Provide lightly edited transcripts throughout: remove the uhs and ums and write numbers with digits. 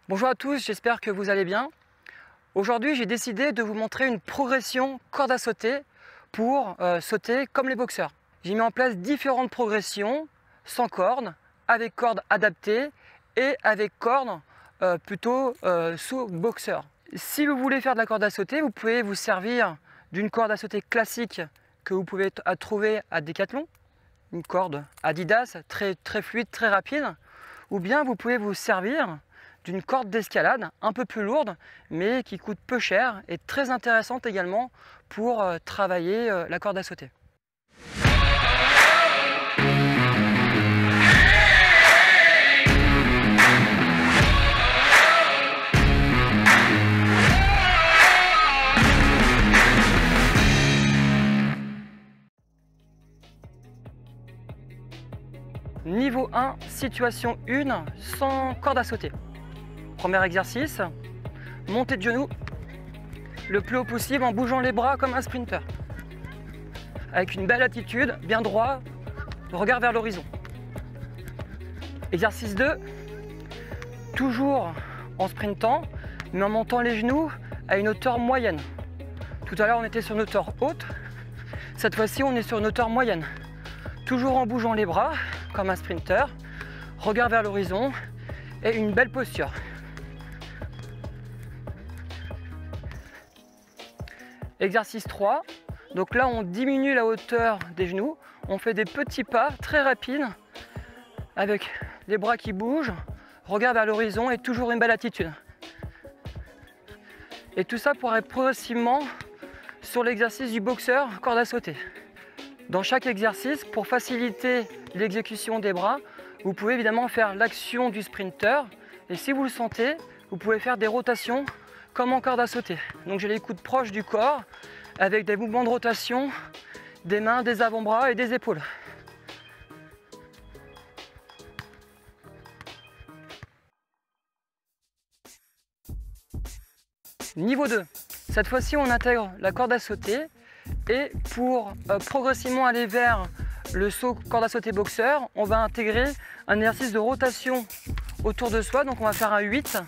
Bonjour à tous, j'espère que vous allez bien. Aujourd'hui, j'ai décidé de vous montrer une progression corde à sauter pour sauter comme les boxeurs. J'ai mis en place différentes progressions sans corde, avec corde adaptée et avec corde plutôt sous boxeur. Si vous voulez faire de la corde à sauter, vous pouvez vous servir d'une corde à sauter classique que vous pouvez trouver à Decathlon, une corde Adidas très fluide, très rapide, ou bien vous pouvez vous servir d'une corde d'escalade un peu plus lourde mais qui coûte peu cher et très intéressante également pour travailler la corde à sauter. Niveau 1, situation 1, sans corde à sauter. Premier exercice, montée de genoux le plus haut possible en bougeant les bras comme un sprinter. Avec une belle attitude, bien droit, regard vers l'horizon. Exercice 2, toujours en sprintant, mais en montant les genoux à une hauteur moyenne. Tout à l'heure on était sur une hauteur haute, cette fois-ci on est sur une hauteur moyenne. Toujours en bougeant les bras comme un sprinter, regard vers l'horizon et une belle posture. Exercice 3, donc là on diminue la hauteur des genoux, on fait des petits pas très rapides avec les bras qui bougent, regard vers l'horizon et toujours une belle attitude. Et tout ça pour aller progressivement sur l'exercice du boxeur corde à sauter. Dans chaque exercice, pour faciliter l'exécution des bras, vous pouvez évidemment faire l'action du sprinter et si vous le sentez, vous pouvez faire des rotations comme en corde à sauter. Donc j'ai les coudes proches du corps avec des mouvements de rotation des mains, des avant-bras et des épaules. Niveau 2, cette fois-ci on intègre la corde à sauter et pour progressivement aller vers le saut corde à sauter boxeur, on va intégrer un exercice de rotation autour de soi, donc on va faire un 8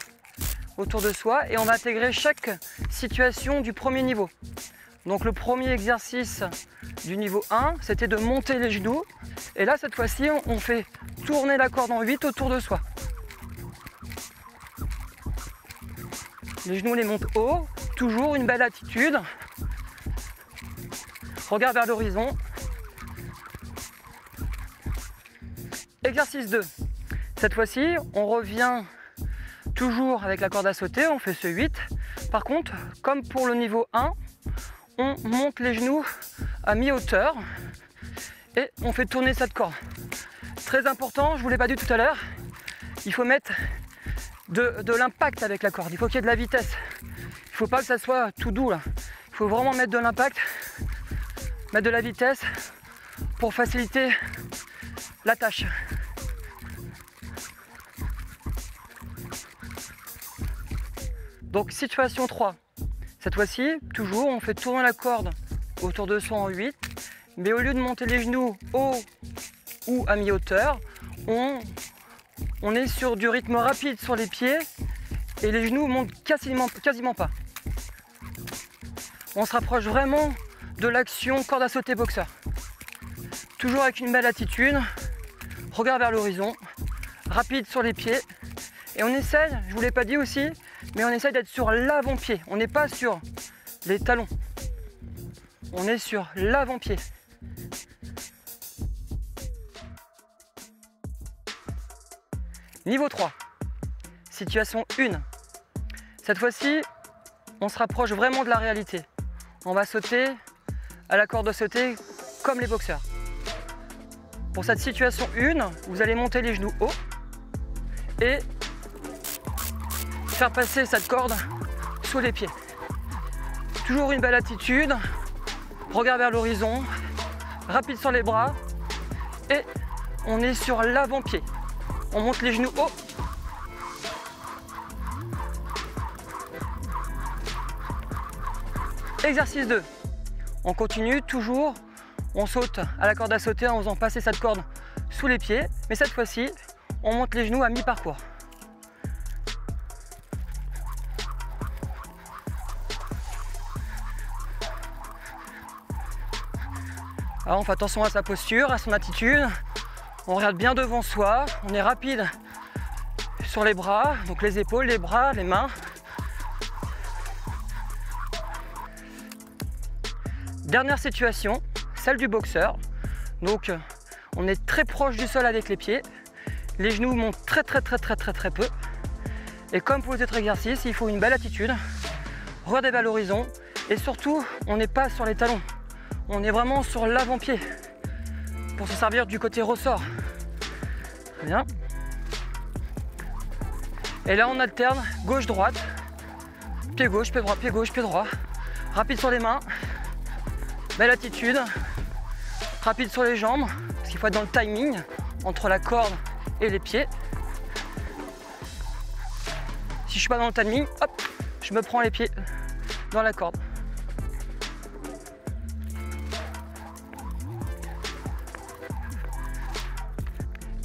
autour de soi et on va intégrer chaque situation du premier niveau. Donc le premier exercice du niveau 1, c'était de monter les genoux et là cette fois-ci on fait tourner la corde en 8 autour de soi. Les genoux les montent haut, toujours une belle attitude. Regard vers l'horizon. Exercice 2. Cette fois-ci, on revient toujours avec la corde à sauter, on fait ce 8. Par contre, comme pour le niveau 1, on monte les genoux à mi-hauteur et on fait tourner cette corde. Très important, je ne vous l'ai pas dit tout à l'heure, il faut mettre de l'impact avec la corde, il faut qu'il y ait de la vitesse. Il ne faut pas que ça soit tout doux là. Il faut vraiment mettre de l'impact, mettre de la vitesse pour faciliter la tâche. Donc situation 3, cette fois-ci, toujours on fait tourner la corde autour de soi en 8, mais au lieu de monter les genoux haut ou à mi-hauteur, on est sur du rythme rapide sur les pieds et les genoux montent quasiment pas. On se rapproche vraiment de l'action corde à sauter boxeur. Toujours avec une belle attitude, regard vers l'horizon, rapide sur les pieds et on essaye, je ne vous l'ai pas dit aussi, mais on essaye d'être sur l'avant-pied, on n'est pas sur les talons, on est sur l'avant-pied. Niveau 3, situation 1. Cette fois-ci, on se rapproche vraiment de la réalité. On va sauter à la corde à sauter comme les boxeurs. Pour cette situation 1, vous allez monter les genoux haut et faire passer cette corde sous les pieds. Toujours une belle attitude, regard vers l'horizon, rapide sur les bras et on est sur l'avant-pied. On monte les genoux haut. Exercice 2. On continue toujours, on saute à la corde à sauter en faisant passer cette corde sous les pieds, mais cette fois-ci, on monte les genoux à mi-parcours. Alors on fait attention à sa posture, à son attitude. On regarde bien devant soi, on est rapide sur les bras, donc les épaules, les bras, les mains. Dernière situation, celle du boxeur. Donc on est très proche du sol avec les pieds. Les genoux montent très peu. Et comme pour les autres exercices, il faut une belle attitude, regarder vers l'horizon et surtout on n'est pas sur les talons. On est vraiment sur l'avant-pied pour se servir du côté ressort. Très bien. Et là on alterne gauche-droite, pied gauche, pied droit, pied gauche, pied droit. Rapide sur les mains, belle attitude, rapide sur les jambes, parce qu'il faut être dans le timing entre la corde et les pieds. Si je suis pas dans le timing, hop, je me prends les pieds dans la corde.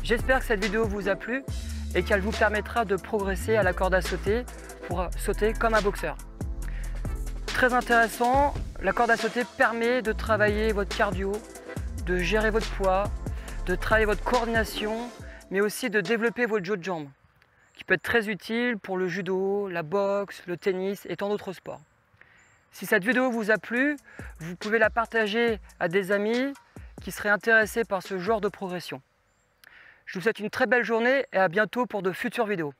J'espère que cette vidéo vous a plu et qu'elle vous permettra de progresser à la corde à sauter pour sauter comme un boxeur. Très intéressant, la corde à sauter permet de travailler votre cardio, de gérer votre poids, de travailler votre coordination, mais aussi de développer votre jeu de jambes, qui peut être très utile pour le judo, la boxe, le tennis et tant d'autres sports. Si cette vidéo vous a plu, vous pouvez la partager à des amis qui seraient intéressés par ce genre de progression. Je vous souhaite une très belle journée et à bientôt pour de futures vidéos.